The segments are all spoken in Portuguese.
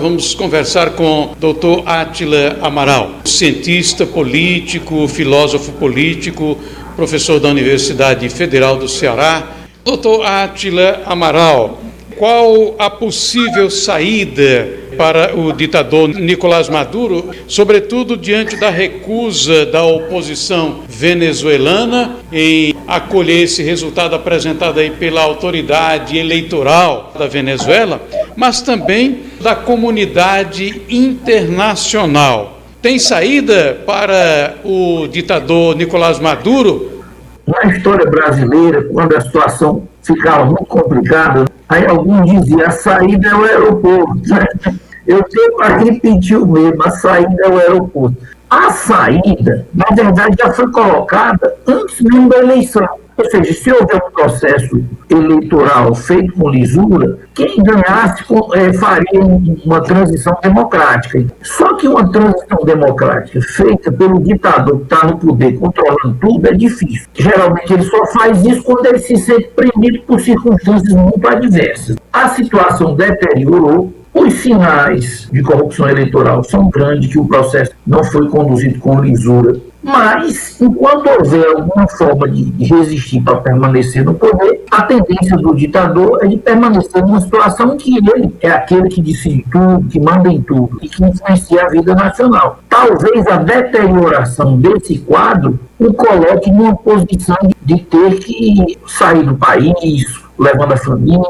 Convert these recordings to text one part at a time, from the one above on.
vamos conversar com o Dr. Átila Amaral, cientista político, filósofo político, professor da Universidade Federal do Ceará. Dr. Átila Amaral, qual a possível saída para o ditador Nicolás Maduro, sobretudo diante da recusa da oposição venezuelana em acolher esse resultado apresentado aí pela autoridade eleitoral da Venezuela, mas também da comunidade internacional? Tem saída para o ditador Nicolás Maduro? Na história brasileira, quando a situação ficava muito complicada, aí alguns diziam: a saída é o aeroporto. Eu tenho para repetir o mesmo: a saída é o aeroporto. A saída, na verdade, já foi colocada antes mesmo da eleição. Ou seja, se houver um processo eleitoral feito com lisura, quem ganhasse faria uma transição democrática. Só que uma transição democrática feita pelo ditador que está no poder, controlando tudo, é difícil. Geralmente ele só faz isso quando ele se sente premido por circunstâncias muito adversas. A situação deteriorou. Os sinais de corrupção eleitoral são grandes, que o processo não foi conduzido com lisura. Mas, enquanto houver alguma forma de resistir para permanecer no poder, a tendência do ditador é de permanecer numa situação em que ele é aquele que decide tudo, que manda em tudo e que influencia a vida nacional. Talvez a deterioração desse quadro o coloque numa posição de ter que sair do país, levando a família,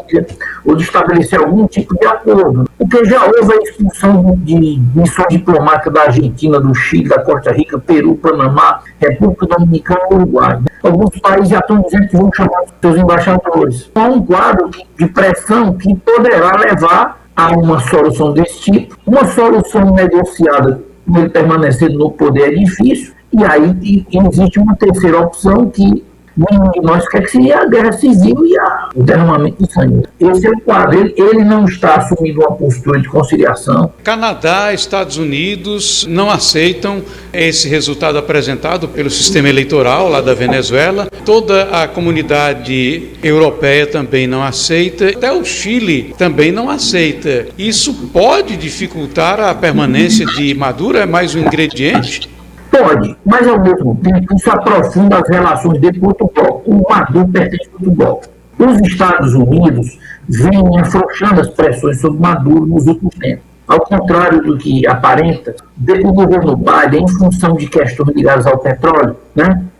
ou de estabelecer algum tipo de acordo. Porque já houve a expulsão de missões diplomáticas da Argentina, do Chile, da Costa Rica, Peru, Panamá, República Dominicana e Uruguai. Alguns países já estão dizendo que vão chamar os seus embaixadores. Há um quadro de pressão que poderá levar a uma solução desse tipo. Uma solução negociada, com ele permanecendo no poder, é difícil. E aí existe uma terceira opção que nenhum de nós quer, que seria a guerra civil e o derramamento de sangue. Esse é o quadro. Ele não está assumindo uma postura de conciliação. Canadá, Estados Unidos não aceitam esse resultado apresentado pelo sistema eleitoral lá da Venezuela. Toda a comunidade europeia também não aceita. Até o Chile também não aceita. Isso pode dificultar a permanência de Maduro? É mais um ingrediente? Pode, mas ao mesmo tempo isso aprofunda as relações dele com outro bloco. O Maduro pertence a outro bloco. Os Estados Unidos vêm afrouxando as pressões sobre Maduro nos últimos tempos. Ao contrário do que aparenta, o governo Biden, em função de questões ligadas ao petróleo,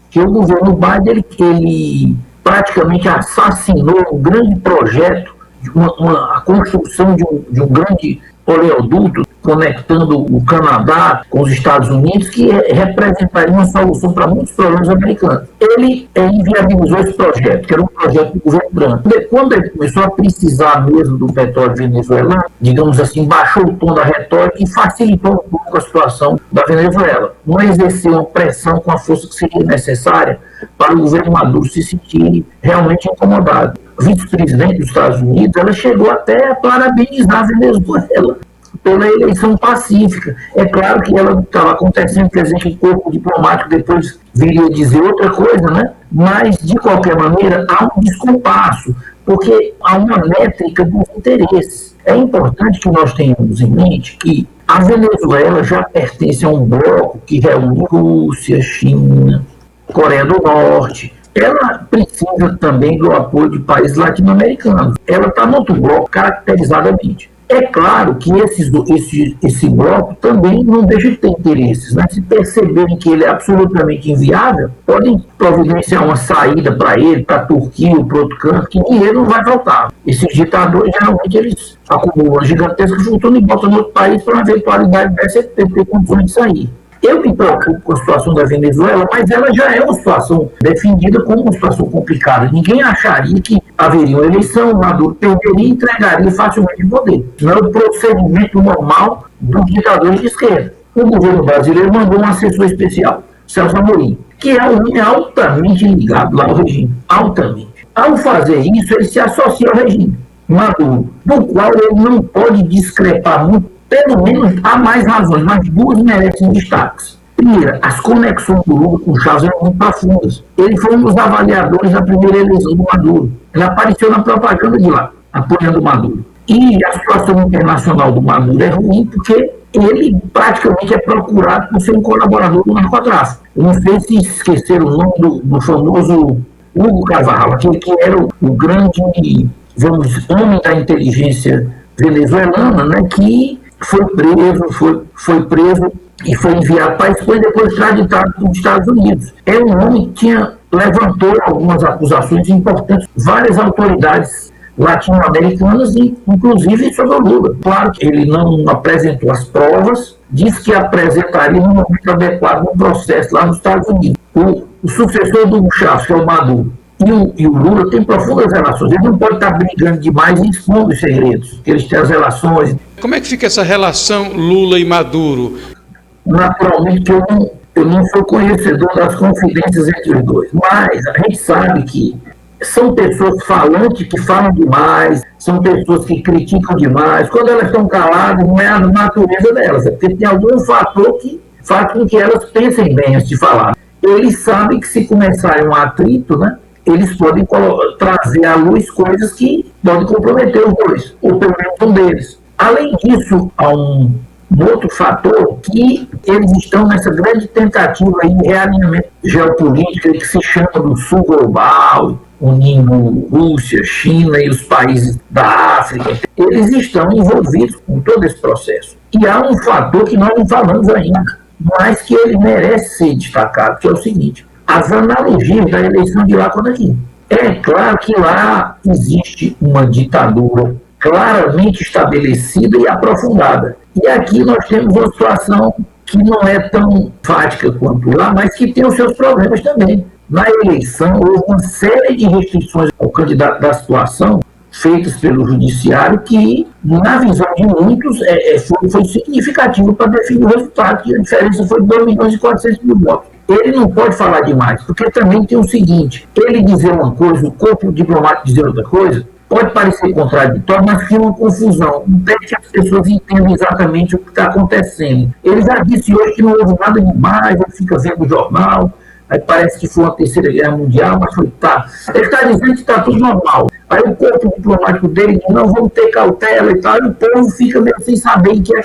que o governo Biden ele praticamente assassinou um grande projeto, a construção de um grande oleoduto conectando o Canadá com os Estados Unidos, que representaria uma solução para muitos problemas americanos. Ele inviabilizou esse projeto, que era um projeto do governo Trump. Quando ele começou a precisar mesmo do petróleo venezuelano, digamos assim, baixou o tom da retórica e facilitou um pouco a situação da Venezuela. Não exerceu uma pressão com a força que seria necessária para o governo Maduro se sentir realmente incomodado. A vice-presidente dos Estados Unidos, ela chegou até a parabenizar a Venezuela pela eleição pacífica. É claro que ela estava acontecendo, quer dizer que o corpo diplomático depois viria dizer outra coisa, Mas, de qualquer maneira, há um descompasso, porque há uma métrica dos interesses. É importante que nós tenhamos em mente que a Venezuela já pertence a um bloco que reúne Rússia, China, Coreia do Norte. Ela precisa também do apoio de países latino-americanos. Ela está no outro bloco caracterizadamente. É claro que esse bloco também não deixa de ter interesses. Se perceberem que ele é absolutamente inviável, podem providenciar uma saída para ele, para a Turquia ou para outro canto, que dinheiro não vai faltar. Esses ditadores, geralmente, eles acumulam gigantescas fortunas e botam no outro país para uma eventualidade dessa ter condições de sair. Eu me preocupo com a situação da Venezuela, mas ela já é uma situação defendida como uma situação complicada. Ninguém acharia que haveria uma eleição, Maduro perderia e entregaria facilmente o poder. Não é o procedimento normal dos ditadores de esquerda. O governo brasileiro mandou um assessor especial, Celso Amorim, que é um homem altamente ligado lá ao regime. Altamente. Ao fazer isso, ele se associa ao regime Maduro, do qual ele não pode discrepar muito. Pelo menos há mais razões, mas duas merecem destaques. Primeira, as conexões do Lula com Chaves eram muito profundas. Ele foi um dos avaliadores da primeira eleição do Maduro. Ele apareceu na propaganda de lá, apoiando o Maduro. E a situação internacional do Maduro é ruim porque ele praticamente é procurado por ser um colaborador do narcotráfico. Eu não sei se esqueceram o nome do famoso Hugo Carvajal, aquele que era o grande, vamos dizer, homem da inteligência venezuelana, né, que foi preso e foi enviado para a Espanha e depois extraditado para os Estados Unidos. É um homem que levantou algumas acusações importantes, várias autoridades latino-americanas, inclusive sobre o Lula. Claro que ele não apresentou as provas, disse que apresentaria no momento adequado no processo lá nos Estados Unidos. O sucessor do Chávez, que é o Maduro, e o Lula têm profundas relações. Ele não pode estar brigando demais e expondo os segredos, que eles têm as relações. Como é que fica essa relação Lula e Maduro? Naturalmente que eu não sou conhecedor das confidências entre os dois, mas a gente sabe que são pessoas falantes que falam demais, são pessoas que criticam demais. Quando elas estão caladas, não é a natureza delas, é porque tem algum fator que faz com que elas pensem bem antes de falar. Eles sabem que se começarem um atrito, né, eles podem trazer à luz coisas que podem comprometer os dois, ou pelo menos um deles. Além disso, há um outro fator que eles estão nessa grande tentativa aí de realinhamento geopolítico que se chama do Sul Global, unindo Rússia, China e os países da África. Eles estão envolvidos com todo esse processo. E há um fator que nós não falamos ainda, mas que ele merece ser destacado, que é o seguinte: as analogias da eleição de lá com aqui. É claro que lá existe uma ditadura claramente estabelecida e aprofundada. E aqui nós temos uma situação que não é tão fática quanto lá, mas que tem os seus problemas também. Na eleição, houve uma série de restrições ao candidato da situação, feitas pelo judiciário, que, na visão de muitos, foi significativo para definir o resultado, que a diferença foi de 2.400.000 votos. Ele não pode falar demais, porque também tem o seguinte: ele dizer uma coisa, o corpo diplomático dizer outra coisa, pode parecer contraditório, mas cria uma confusão. Não tem que as pessoas entendam exatamente o que está acontecendo. Ele já disse hoje que não houve nada demais, ele fica vendo o jornal, aí parece que foi uma terceira guerra mundial, mas foi, tá. Ele está dizendo que está tudo normal. Aí o corpo diplomático dele diz: não, vamos ter cautela e tal, e o povo fica mesmo sem saber o que é.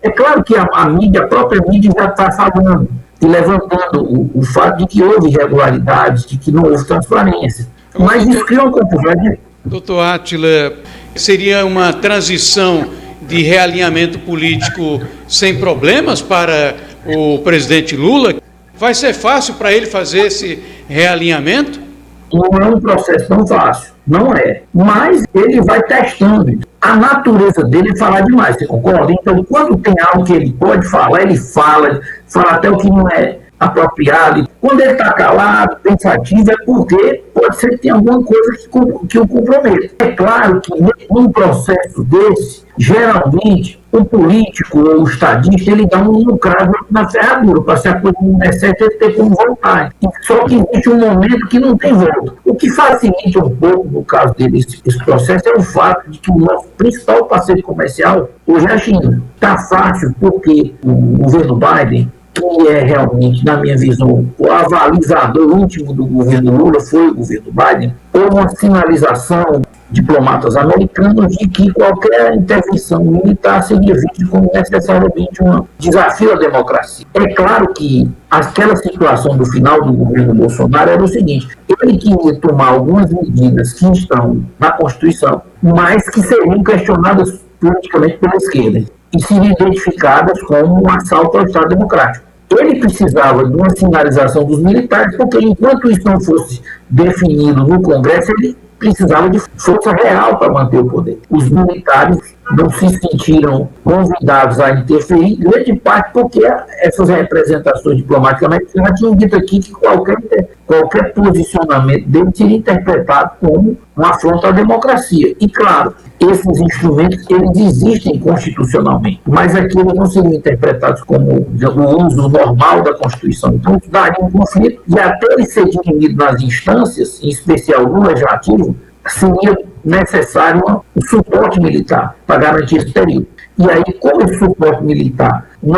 É claro que a mídia, a própria mídia já está falando e levantando o fato de que houve irregularidades, de que não houve transparência. Mas isso cria uma confusão. Doutor Átila, seria uma transição de realinhamento político sem problemas para o presidente Lula? Vai ser fácil para ele fazer esse realinhamento? Não é um processo tão fácil, não é. Mas ele vai testando. A natureza dele é falar demais, você concorda? Então, quando tem algo que ele pode falar, ele fala até o que não é apropriado. Quando ele está calado, pensativo, é porque pode ser que tenha alguma coisa que o comprometa. É claro que num processo desse, geralmente, o político ou o estadista, ele dá um cravo na ferradura, para se a coisa não der certo, ele tem como voltar. Só que existe um momento que não tem volta. O que facilita um pouco, no caso dele, esse processo, é o fato de que o nosso principal parceiro comercial hoje é a China. Está fácil porque o governo Biden, que é realmente, na minha visão, o avalizador último do governo Lula, foi o governo Biden, houve uma sinalização diplomatas americanos de que qualquer intervenção militar seria vista como necessariamente um desafio à democracia. É claro que aquela situação do final do governo Bolsonaro era o seguinte: ele queria tomar algumas medidas que estão na Constituição, mas que seriam questionadas politicamente pela esquerda e seriam identificadas como um assalto ao Estado Democrático. Ele precisava de uma sinalização dos militares, porque enquanto isso não fosse definido no Congresso, ele precisava de força real para manter o poder. Os militares não se sentiram convidados a interferir, grande parte porque essas representações diplomáticas americanas tinham dito aqui que qualquer posicionamento dele seria interpretado como uma afronta à democracia. E, claro, esses instrumentos, eles existem constitucionalmente, mas aqui eles não seriam interpretados como o uso normal da Constituição. Então, isso daria um conflito, e até ele ser dirimido nas instâncias, em especial no legislativo, seria necessário um suporte militar para garantir esse período. E aí, como esse suporte militar não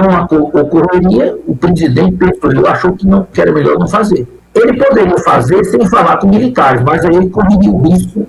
ocorreria, o presidente pensou, achou que era melhor não fazer. Ele poderia fazer sem falar com militares, mas aí ele correria o risco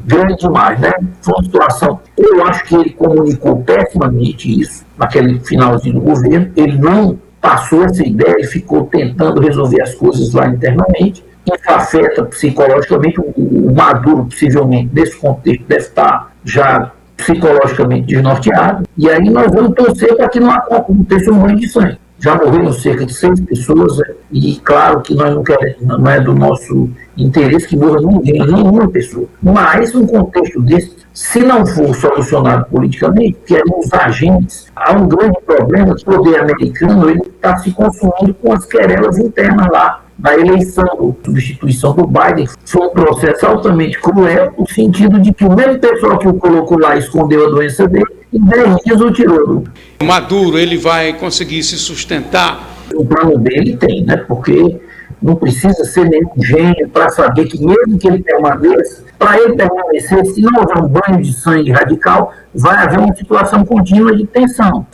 grande demais, né? Foi uma situação, eu acho que ele comunicou pessimamente isso, naquele finalzinho do governo, ele não passou essa ideia, ele ficou tentando resolver as coisas lá internamente, isso afeta psicologicamente, o Maduro possivelmente, nesse contexto, deve estar já psicologicamente desnorteado, e aí nós vamos torcer para que não aconteça um banho de sangue. Já morreram cerca de 6 pessoas, e claro que nós não queremos, não é do nosso interesse que morra ninguém, nenhuma pessoa. Mas, num contexto desse, se não for solucionado politicamente, que é os agentes, há um grande problema, o poder americano está se consumindo com as querelas internas lá, na eleição, substituição do Biden. Foi um processo altamente cruel, no sentido de que o mesmo pessoal que o colocou lá escondeu a doença dele, e 10 dias o tirou. Maduro, ele vai conseguir se sustentar? O plano dele tem, né? Porque não precisa ser nenhum gênio para saber que mesmo que ele permaneça, para ele permanecer, se não houver um banho de sangue radical, vai haver uma situação contínua de tensão.